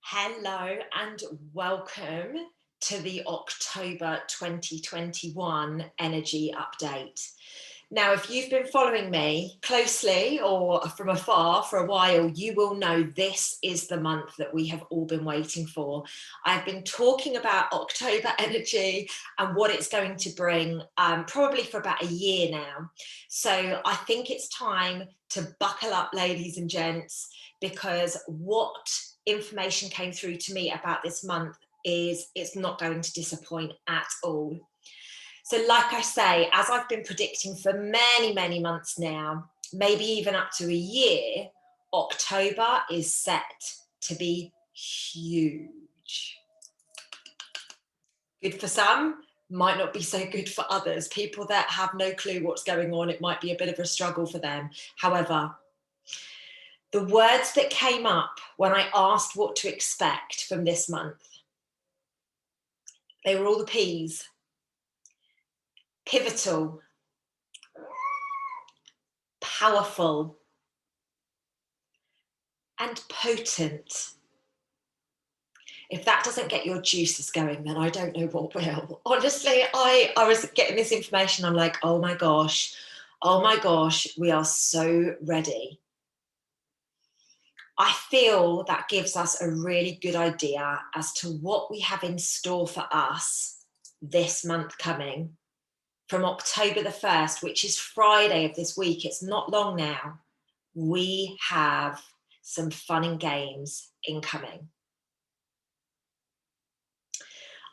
Hello and welcome to the October 2021 energy update. Now, if you've been following me closely or from afar for a while, you will know this is the month that we have all been waiting for. I've been talking about October energy and what it's going to bring probably for about a year now. So I think it's time to buckle up, ladies and gents, because what information came through to me about this month is it's not going to disappoint at all. So, like I say, as I've been predicting for many, many months now, maybe even up to a year, October is set to be huge. Good for some, might not be so good for others. People that have no clue what's going on, it might be a bit of a struggle for them. However, the words that came up when I asked what to expect from this month, they were all the P's. Pivotal, powerful, and potent. If that doesn't get your juices going, then I don't know what will. Honestly, I was getting this information. I'm like, oh my gosh, we are so ready. I feel that gives us a really good idea as to what we have in store for us this month coming. From October the 1st, which is Friday of this week, it's not long now, we have some fun and games incoming.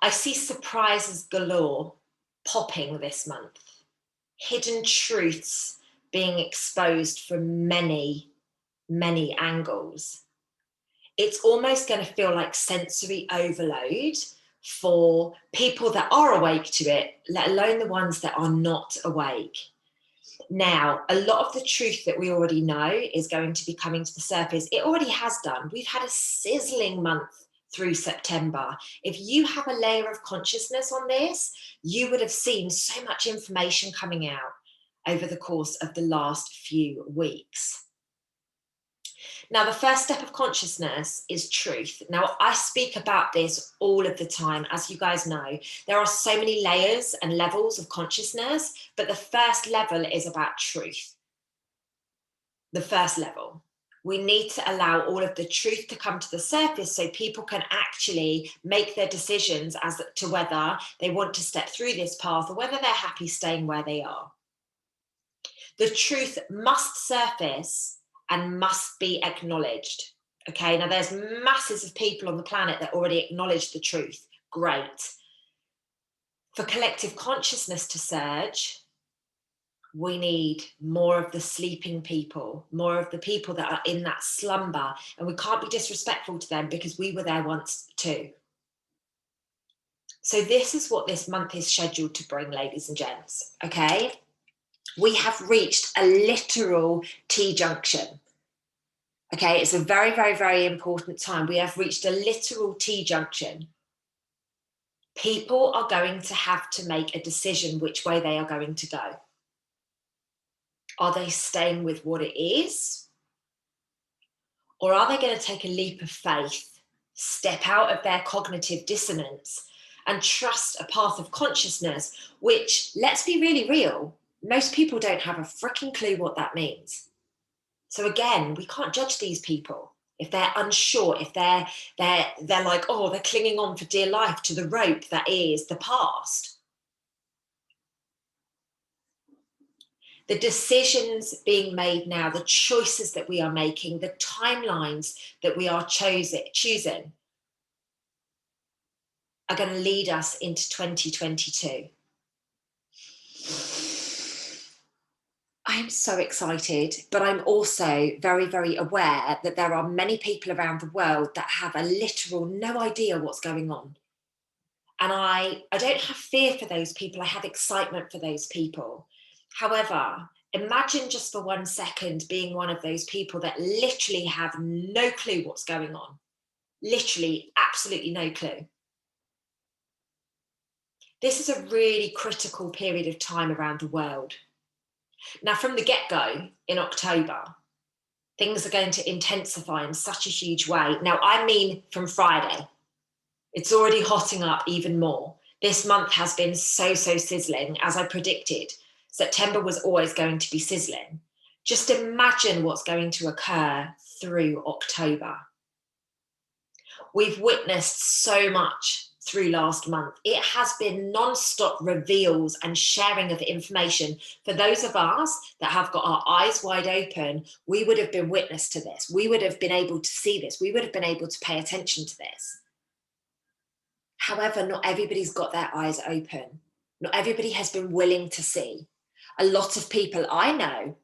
I see surprises galore popping this month, hidden truths being exposed from many, many angles. It's almost going to feel like sensory overload for people that are awake to it, let alone the ones that are not awake. Now, a lot of the truth that we already know is going to be coming to the surface. It already has done. We've had a sizzling month through September. If you have a layer of consciousness on this, you would have seen so much information coming out over the course of the last few weeks. Now, the first step of consciousness is truth. Now, I speak about this all of the time. As you guys know, there are so many layers and levels of consciousness, but the first level is about truth. The first level. We need to allow all of the truth to come to the surface so people can actually make their decisions as to whether they want to step through this path or whether they're happy staying where they are. The truth must surface and must be acknowledged. Okay, now there's masses of people on the planet that already acknowledge the truth. Great. For collective consciousness to surge, we need more of the sleeping people, more of the people that are in that slumber. And we can't be disrespectful to them because we were there once too. So this is what this month is scheduled to bring, ladies and gents. Okay, we have reached a literal T-junction. Okay, it's a very, very, very important time. We have reached a literal T-junction. People are going to have to make a decision which way they are going to go. Are they staying with what it is? Or are they going to take a leap of faith, step out of their cognitive dissonance and trust a path of consciousness, which, let's be really real, most people don't have a freaking clue what that means. So again, we can't judge these people if they're unsure, if they're like, oh, they're clinging on for dear life to the rope that is the past. The decisions being made now, the choices that we are making, the timelines that we are choosing are going to lead us into 2022. I'm so excited, but I'm also very, very aware that there are many people around the world that have a literal no idea what's going on. And I don't have fear for those people. I have excitement for those people. However, imagine just for 1 second being one of those people that literally have no clue what's going on. Literally, absolutely no clue. This is a really critical period of time around the world. Now, from the get-go in October, things are going to intensify in such a huge way. Now, I mean from Friday. It's already hotting up even more. This month has been so sizzling, as I predicted. September was always going to be sizzling. Just imagine what's going to occur through October. We've witnessed so much through last month. It has been non-stop reveals and sharing of information. For those of us that have got our eyes wide open, we would have been witness to this. We would have been able to see this. We would have been able to pay attention to this. However, not everybody's got their eyes open. Not everybody has been willing to see. A lot of people I know,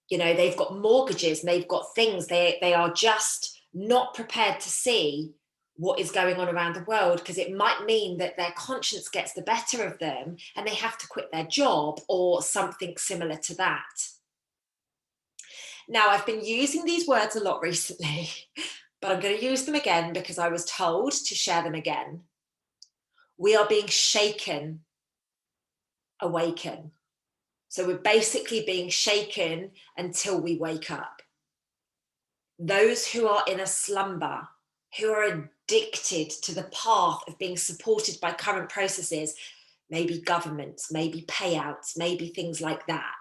you know, they've got mortgages and they've got things. They are just not prepared to see what is going on around the world, because it might mean that their conscience gets the better of them and they have to quit their job or something similar to that. Now, I've been using these words a lot recently, but I'm going to use them again because I was told to share them again. We are being shaken, awaken. So we're basically being shaken until we wake up. Those who are in a slumber, who are addicted to the path of being supported by current processes, maybe governments, maybe payouts, maybe things like that,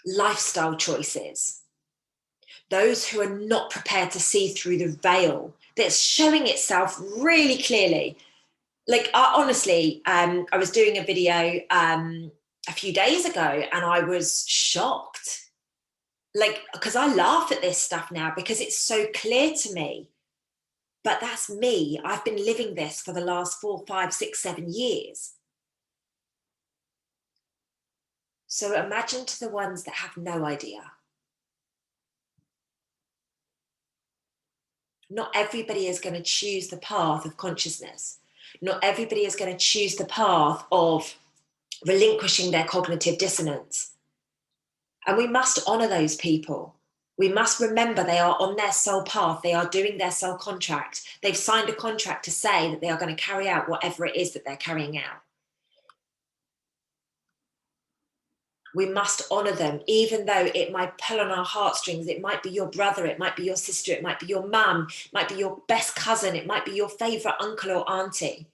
lifestyle choices, those who are not prepared to see through the veil that's showing itself really clearly. Like, honestly, I was doing a video a few days ago and I was shocked. Like, because I laugh at this stuff now because it's so clear to me. But that's me. I've been living this for the last 4, 5, 6, 7 years. So imagine to the ones that have no idea. Not everybody is going to choose the path of consciousness. Not everybody is going to choose the path of relinquishing their cognitive dissonance. And we must honor those people. We must remember they are on their soul path. They are doing their soul contract. They've signed a contract to say that they are going to carry out whatever it is that they're carrying out. We must honor them, even though it might pull on our heartstrings. It might be your brother, it might be your sister, it might be your mum, it might be your best cousin, it might be your favorite uncle or auntie.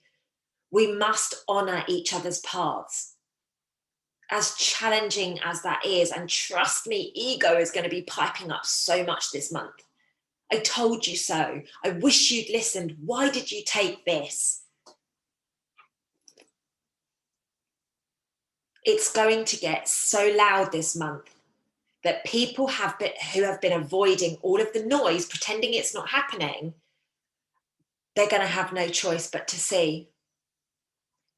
We must honor each other's paths. As challenging as that is, and trust me, ego is going to be piping up so much this month. I told you so. I wish you'd listened. Why did you take this? It's going to get so loud this month that people who have been avoiding all of the noise, pretending it's not happening, they're going to have no choice but to see.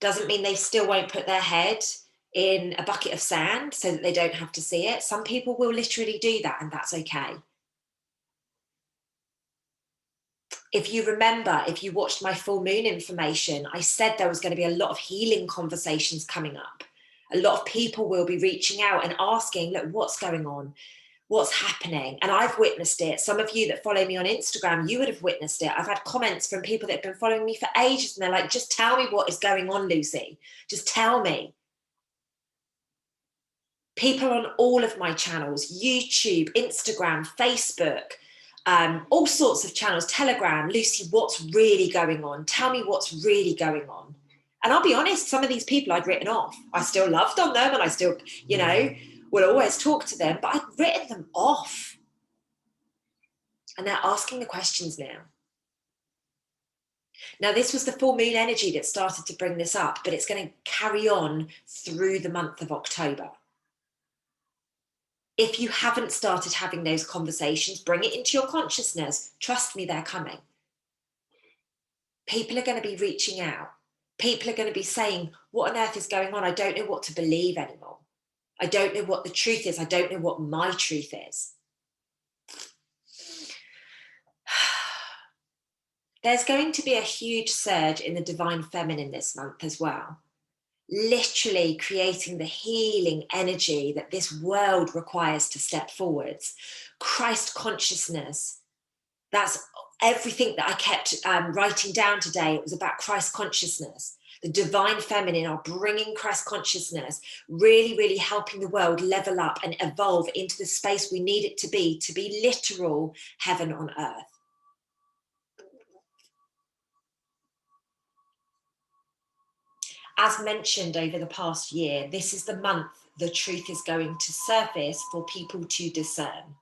Doesn't mean they still won't put their head in a bucket of sand so that they don't have to see it. Some people will literally do that, and that's okay. If you remember, if you watched my full moon information, I said there was going to be a lot of healing conversations coming up. A lot of people will be reaching out and asking, look, what's going on? What's happening? And I've witnessed it. Some of you that follow me on Instagram, you would have witnessed it. I've had comments from people that have been following me for ages, and they're like, just tell me what is going on, Lucy. Just tell me. People on all of my channels, YouTube, Instagram, Facebook, all sorts of channels, Telegram, Lucy, what's really going on? Tell me what's really going on. And I'll be honest, some of these people I'd written off. I still loved on them and I still, you know, will always talk to them, but I'd written them off. And they're asking the questions now. Now, this was the full moon energy that started to bring this up, but it's going to carry on through the month of October. If you haven't started having those conversations, bring it into your consciousness. Trust me, they're coming. People are going to be reaching out. People are going to be saying, what on earth is going on? I don't know what to believe anymore. I don't know what the truth is. I don't know what my truth is. There's going to be a huge surge in the divine feminine this month as well. Literally creating the healing energy that this world requires to step forwards. Christ consciousness. That's everything that I kept writing down today. It was about Christ consciousness. the divine feminine are bringing Christ consciousness, really, really helping the world level up and evolve into the space we need it to be literal heaven on earth. As mentioned over the past year, this is the month the truth is going to surface for people to discern.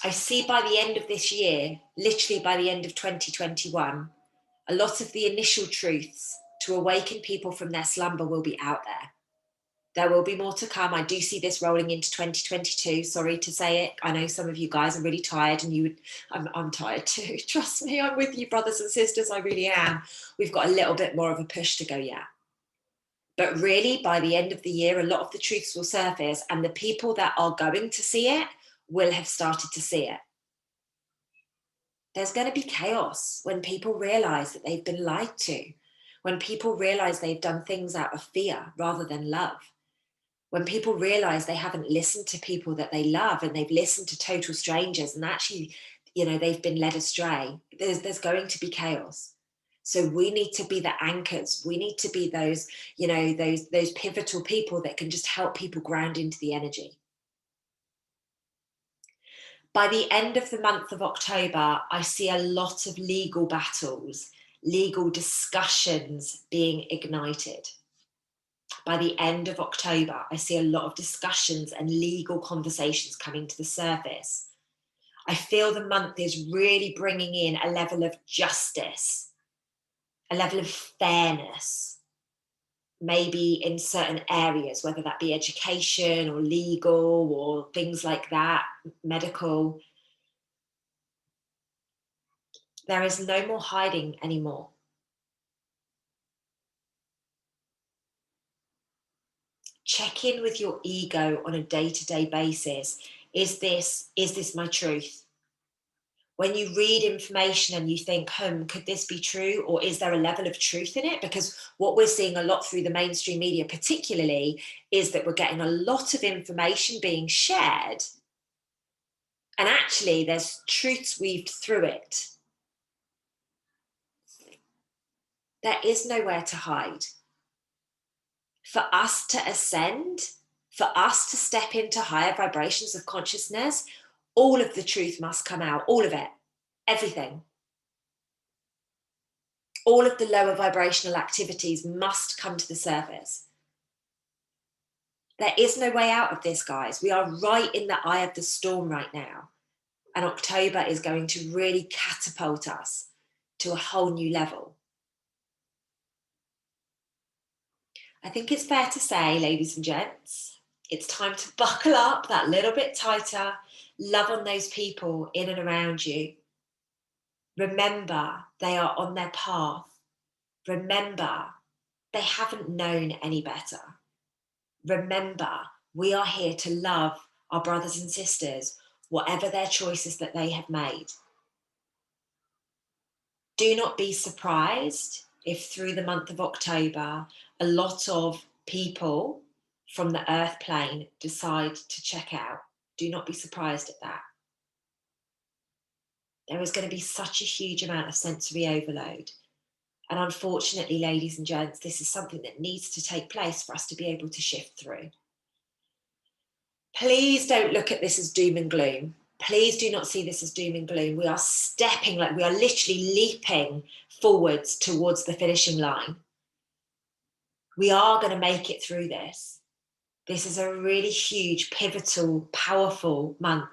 I see by the end of this year, literally by the end of 2021, a lot of the initial truths to awaken people from their slumber will be out there. There will be more to come. I do see this rolling into 2022. Sorry to say it. I know some of you guys are really tired, and I'm tired too. Trust me, I'm with you, brothers and sisters. I really am. We've got a little bit more of a push to go yet. But really, by the end of the year, a lot of the truths will surface, and the people that are going to see it will have started to see it. There's going to be chaos when people realize that they've been lied to, when people realize they've done things out of fear rather than love, when people realize they haven't listened to people that they love and they've listened to total strangers and actually, they've been led astray. There's going to be chaos. So we need to be the anchors. We need to be those, those pivotal people that can just help people ground into the energy. By the end of the month of October, I see a lot of legal battles, legal discussions being ignited. By the end of October, I see a lot of discussions and legal conversations coming to the surface. I feel the month is really bringing in a level of justice, a level of fairness, maybe in certain areas, whether that be education or legal or things like that, medical. There is no more hiding anymore. Check in with your ego on a day-to-day basis. Is this my truth? When you read information and you think, could this be true? Or is there a level of truth in it? Because what we're seeing a lot through the mainstream media particularly is that we're getting a lot of information being shared. And actually there's truths weaved through it. There is nowhere to hide. For us to ascend, for us to step into higher vibrations of consciousness, all of the truth must come out, all of it, everything. All of the lower vibrational activities must come to the surface. There is no way out of this, guys. We are right in the eye of the storm right now. And October is going to really catapult us to a whole new level. I think it's fair to say, ladies and gents, it's time to buckle up that little bit tighter, love on those people in and around you. Remember, they are on their path. Remember, they haven't known any better. Remember, we are here to love our brothers and sisters, whatever their choices that they have made. Do not be surprised if through the month of October, a lot of people from the earth plane decide to check out. Do not be surprised at that. There is going to be such a huge amount of sensory overload. And unfortunately, ladies and gents, this is something that needs to take place for us to be able to shift through. Please don't look at this as doom and gloom. Please do not see this as doom and gloom. We are stepping, like we are literally leaping forwards towards the finishing line. We are going to make it through this. This is a really huge, pivotal, powerful month.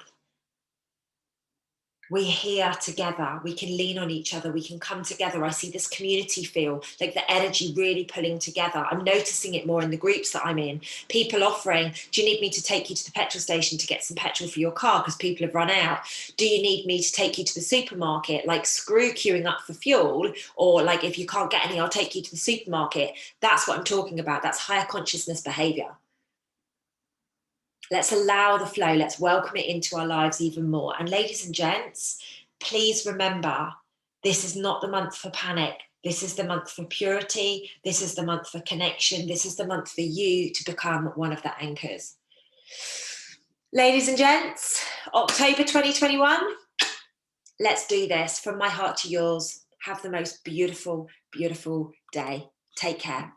We're here together. We can lean on each other. We can come together. I see this community feel, like the energy really pulling together. I'm noticing it more in the groups that I'm in. People offering, do you need me to take you to the petrol station to get some petrol for your car because people have run out? Do you need me to take you to the supermarket? Like, screw queuing up for fuel, or like, if you can't get any, I'll take you to the supermarket. That's what I'm talking about. That's higher consciousness behavior. Let's allow the flow. Let's welcome it into our lives even more. And ladies and gents, please remember, this is not the month for panic. This is the month for purity. This is the month for connection. This is the month for you to become one of the anchors. Ladies and gents, October 2021, let's do this. From my heart to yours, Have the most beautiful, beautiful day. Take care.